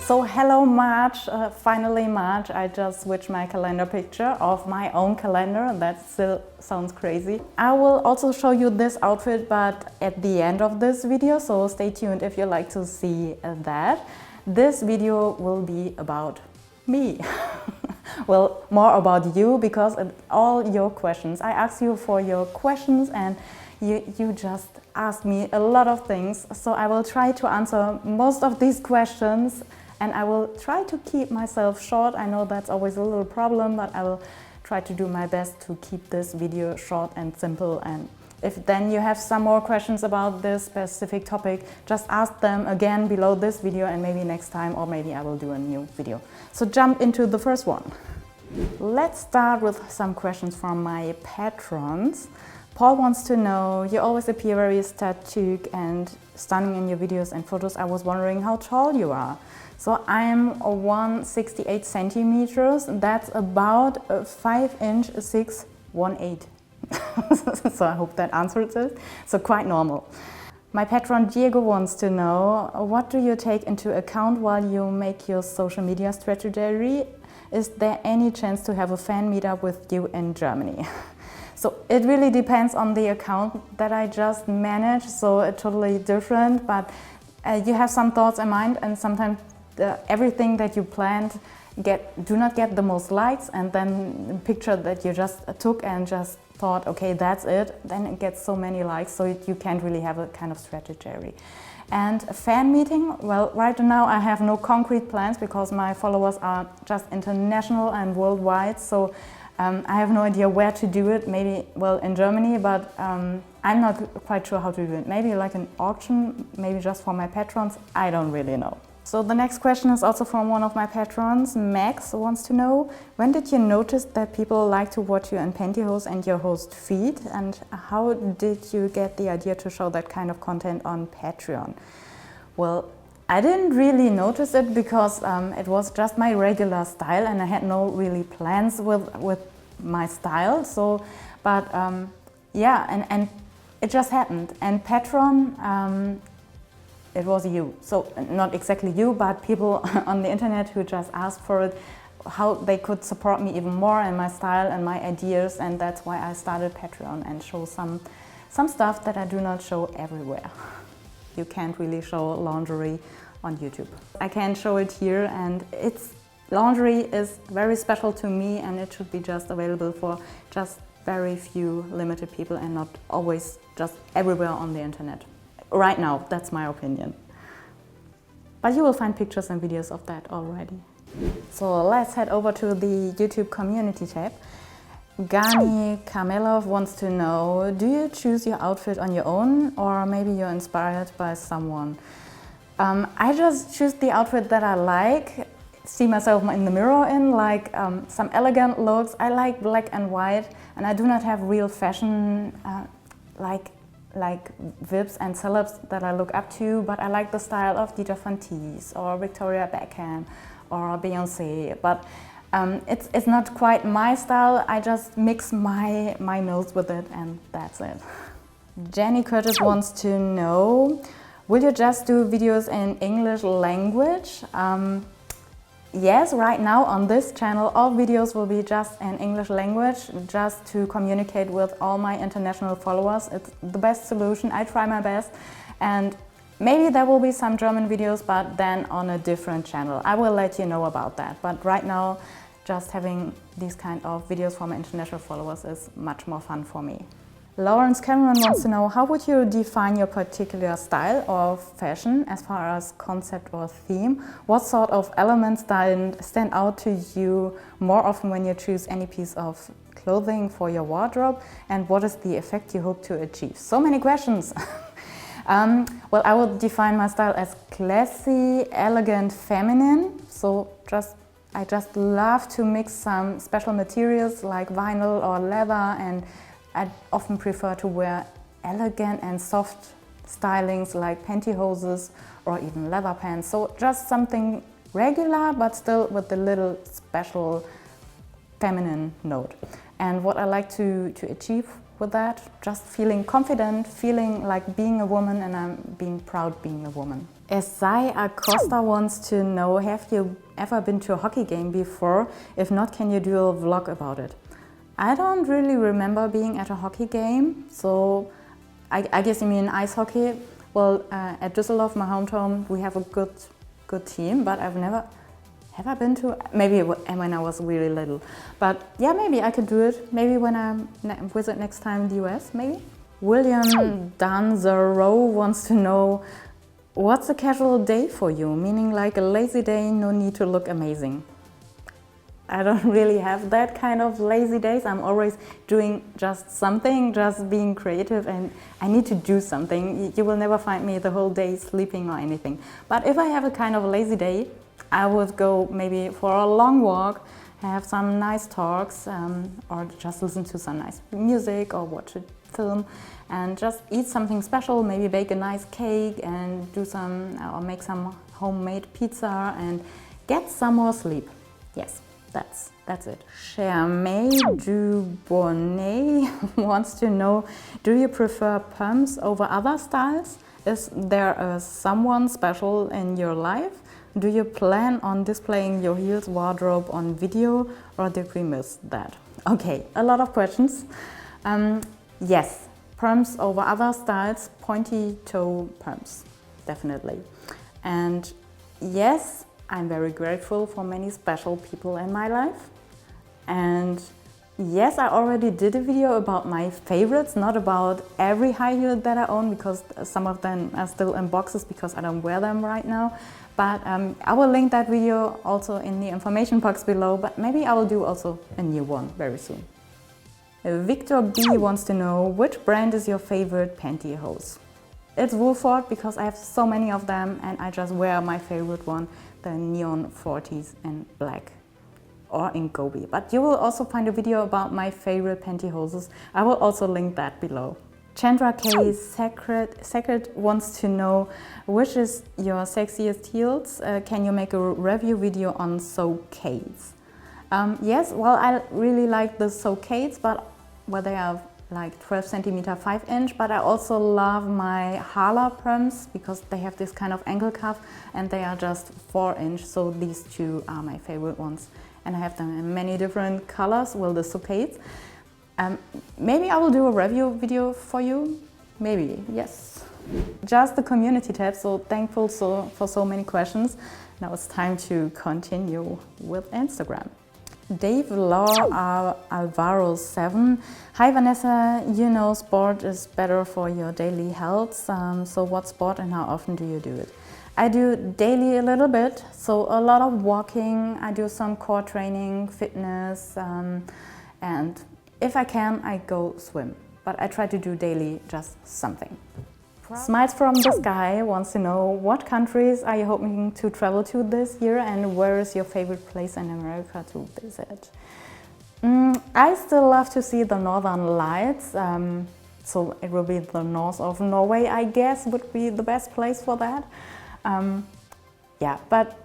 So hello March, finally March. I just switched my calendar picture of my own calendar. That still sounds crazy. I will also show you this outfit, but at the end of this video, so stay tuned if you like to see that. This video will be about me. Well, more about you, because all your questions, I asked you for your questions and you just asked me a lot of things. So I will try to answer most of these questions. And I will try to keep myself short. I know that's always a little problem, but I will try to do my best to keep this video short and simple. And if then you have some more questions about this specific topic, just ask them again below this video and maybe next time, or maybe I will do a new video. So jump into the first one. Let's start with some questions from my patrons. Paul wants to know, you always appear very static and stunning in your videos and photos. I was wondering how tall you are. So I'm 168 centimeters. That's about 5 inch 6'1" So I hope that answers it. So quite normal. My patron Diego wants to know, what do you take into account while you make your social media strategy? Is there any chance to have a fan meetup with you in Germany? So it really depends on the account that I just manage, so it's totally different, but you have some thoughts in mind, and sometimes everything that you planned do not get the most likes, and then the picture that you just took and just thought, okay, that's it, then it gets so many likes, so you can't really have a kind of strategy. And a fan meeting, well, right now I have no concrete plans because my followers are just international and worldwide, so I have no idea where to do it. Maybe, well, in Germany, but I'm not quite sure how to do it. Maybe like an auction, maybe just for my patrons, I don't really know. So the next question is also from one of my patrons. Max wants to know, when did you notice that people like to watch you in Pantyhose and your host feed? And how did you get the idea to show that kind of content on Patreon? Well, I didn't really notice it because it was just my regular style and I had no really plans with my style. So, but yeah, and it just happened. And Patreon, it was you. So not exactly you, but people on the internet who just asked for it, how they could support me even more in my style and my ideas, and that's why I started Patreon and show some stuff that I do not show everywhere. You can't really show lingerie on YouTube. I can show it here, and lingerie is very special to me, and it should be just available for just very few limited people and not always just everywhere on the internet. Right now, that's my opinion. But you will find pictures and videos of that already. So let's head over to the YouTube community tab. Gani Kamelov wants to know, do you choose your outfit on your own, or maybe you're inspired by someone? I just choose the outfit that I like, see myself in the mirror in, like some elegant looks. I like black and white, and I do not have real fashion like VIPs and celebs that I look up to, but I like the style of Deutsche or Victoria Beckham or Beyonce, but it's not quite my style. I just mix my nose with it, and that's it. Jenny Curtis wants to know, will you just do videos in English language? Yes, right now on this channel all videos will be just in English language, just to communicate with all my international followers. It's the best solution. I try my best, and maybe there will be some German videos, but then on a different channel. I will let you know about that. But right now, just having these kind of videos for my international followers is much more fun for me. Lawrence Cameron wants to know, how would you define your particular style or fashion as far as concept or theme? What sort of elements stand out to you more often when you choose any piece of clothing for your wardrobe? And what is the effect you hope to achieve? So many questions. Well, I would define my style as classy, elegant, feminine. So I just love to mix some special materials like vinyl or leather, and I often prefer to wear elegant and soft stylings like pantyhoses or even leather pants. So just something regular, but still with a little special feminine note. And what I like to achieve with that, just feeling confident, feeling like being a woman, and I'm being proud being a woman. Esai Acosta wants to know, have you ever been to a hockey game before? If not, can you do a vlog about it? I don't really remember being at a hockey game, so I guess you mean ice hockey. Well, at Düsseldorf, my hometown, we have a good team, but I've never, have I been to, maybe when I was really little. But yeah, maybe I could do it, maybe when I visit next time in the US, maybe. William Danzaro wants to know, what's a casual day for you? Meaning like a lazy day, no need to look amazing. I don't really have that kind of lazy days. I'm always doing just something, just being creative, and I need to do something. You will never find me the whole day sleeping or anything. But if I have a kind of lazy day, I would go maybe for a long walk, have some nice talks, or just listen to some nice music or watch a film and just eat something special, maybe bake a nice cake and do some, or make some homemade pizza and get some more sleep. Yes. That's it. Charmaine Dubonnet wants to know, do you prefer pumps over other styles? Is there someone special in your life? Do you plan on displaying your heels wardrobe on video, or did we miss that? Okay, a lot of questions. Yes, pumps over other styles, pointy toe pumps, definitely. And yes, I'm very grateful for many special people in my life. And yes, I already did a video about my favorites, not about every high heel that I own, because some of them are still in boxes because I don't wear them right now. But I will link that video also in the information box below, but maybe I will do also a new one very soon. Victor B wants to know, which brand is your favorite pantyhose? It's Woolford, because I have so many of them and I just wear my favorite one, the neon 40s in black or in Gobi. But you will also find a video about my favorite pantyhoses. I will also link that below. Chandra K. Secret wants to know, which is your sexiest heels? Can you make a review video on Socates? Yes, well, I really like the Socates, but they are like 12 centimeter 5 inch, but I also love my Hala pumps because they have this kind of ankle cuff and they are just 4 inch, so these two are my favorite ones. And I have them in many different colors, well, the Socates. Maybe I will do a review video for you, maybe, yes. Just the community tab, so thankful for so many questions. Now it's time to continue with Instagram. Dave Law Alvaro 7. Hi Vanessa, you know sport is better for your daily health, so what sport and how often do you do it? I do daily a little bit, so a lot of walking, I do some core training, fitness, and if I can, I go swim. But I try to do daily just something. Smiles from the Sky wants to know, what countries are you hoping to travel to this year and where is your favorite place in America to visit? I still love to see the Northern Lights, so it will be the north of Norway, I guess, would be the best place for that. Yeah, but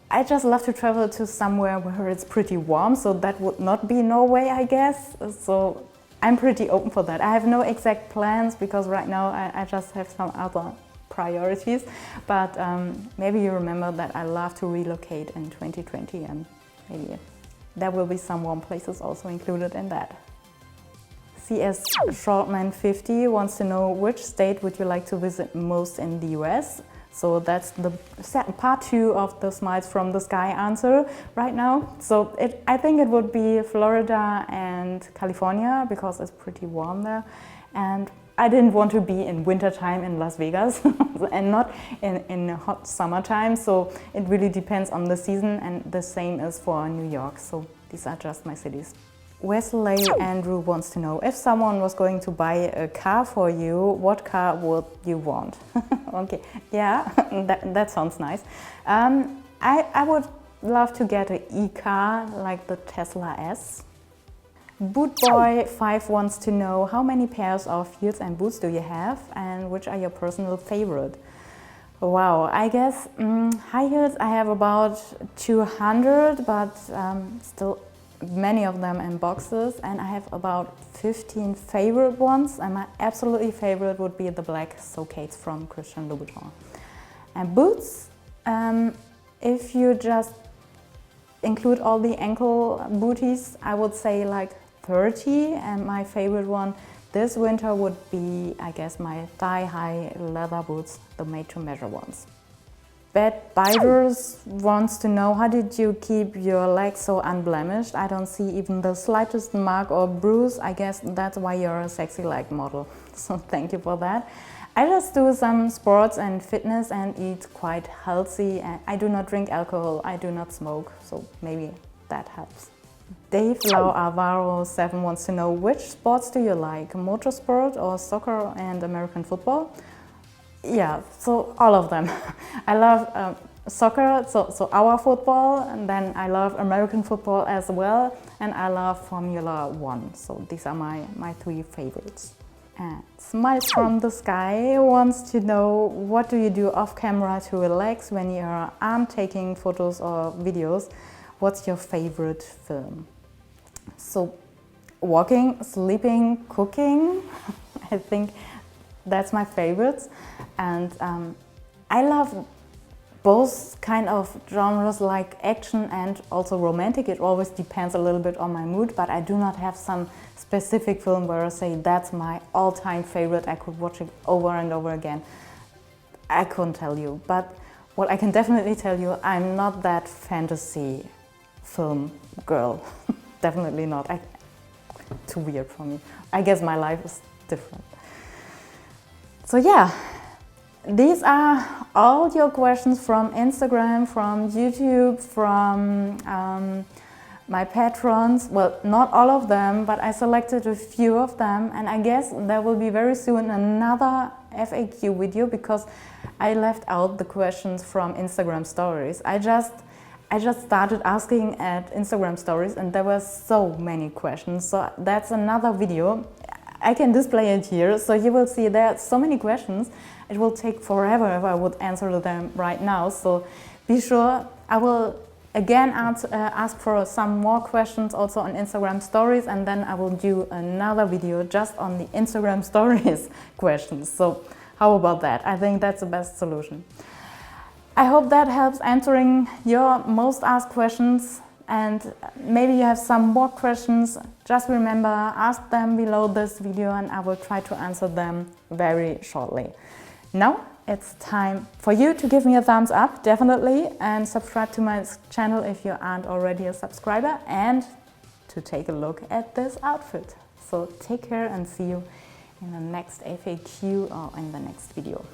I just love to travel to somewhere where it's pretty warm, so that would not be Norway, I guess. So I'm pretty open for that. I have no exact plans because right now I just have some other priorities. But maybe you remember that I love to relocate in 2020 and maybe there will be some warm places also included in that. CS Shortman 50 wants to know, which state would you like to visit most in the US? So that's the part 2 of the Smiles from the Sky answer right now. So I think it would be Florida and California because it's pretty warm there. And I didn't want to be in wintertime in Las Vegas and not in hot summertime. So it really depends on the season, and the same is for New York. So these are just my cities. Wesley Andrew wants to know, if someone was going to buy a car for you, what car would you want? Okay, yeah, that sounds nice. I would love to get an e-car like the Tesla S. Bootboy5 wants to know, how many pairs of heels and boots do you have and which are your personal favorite? Wow, I guess high heels I have about 200, but still many of them in boxes, and I have about 15 favorite ones, and my absolutely favorite would be the black Socates from Christian Louboutin. And boots, if you just include all the ankle booties, I would say like 30, and my favorite one this winter would be, I guess, my thigh-high leather boots, the made-to-measure ones. Bed Biters wants to know, how did you keep your legs so unblemished? I don't see even the slightest mark or bruise. I guess that's why you're a sexy leg model. So thank you for that. I just do some sports and fitness and eat quite healthy. And I do not drink alcohol, I do not smoke, so maybe that helps. Dave Lau Alvaro 7 wants to know, which sports do you like? Motorsport or soccer and American football? Yeah, so all of them. I love soccer, so our football, and then I love American football as well, and I love Formula 1. So these are my 3 favorites. And Smiles from the Sky wants to know, what do you do off camera to relax when you aren't taking photos or videos? What's your favorite film? So walking, sleeping, cooking, I think that's my favorites. And I love both kind of genres, like action and also romantic. It always depends a little bit on my mood, but I do not have some specific film where I say that's my all-time favorite, I could watch it over and over again. I couldn't tell you, but what I can definitely tell you, I'm not that fantasy film girl. Definitely not. Too weird for me. I guess my life is different. So yeah, these are all your questions from Instagram, from YouTube, from my patrons. Well, not all of them, but I selected a few of them, and I guess there will be very soon another FAQ video, because I left out the questions from Instagram stories. I just started asking at Instagram stories, and there were so many questions, so that's another video. I can display it here, so you will see there are so many questions. It will take forever if I would answer them right now, so be sure. I will again ask for some more questions also on Instagram stories, and then I will do another video just on the Instagram stories questions. So how about that? I think that's the best solution. I hope that helps answering your most asked questions, and maybe you have some more questions. Just remember, ask them below this video and I will try to answer them very shortly. Now it's time for you to give me a thumbs up, definitely, and subscribe to my channel if you aren't already a subscriber, and to take a look at this outfit. So take care and see you in the next FAQ or in the next video.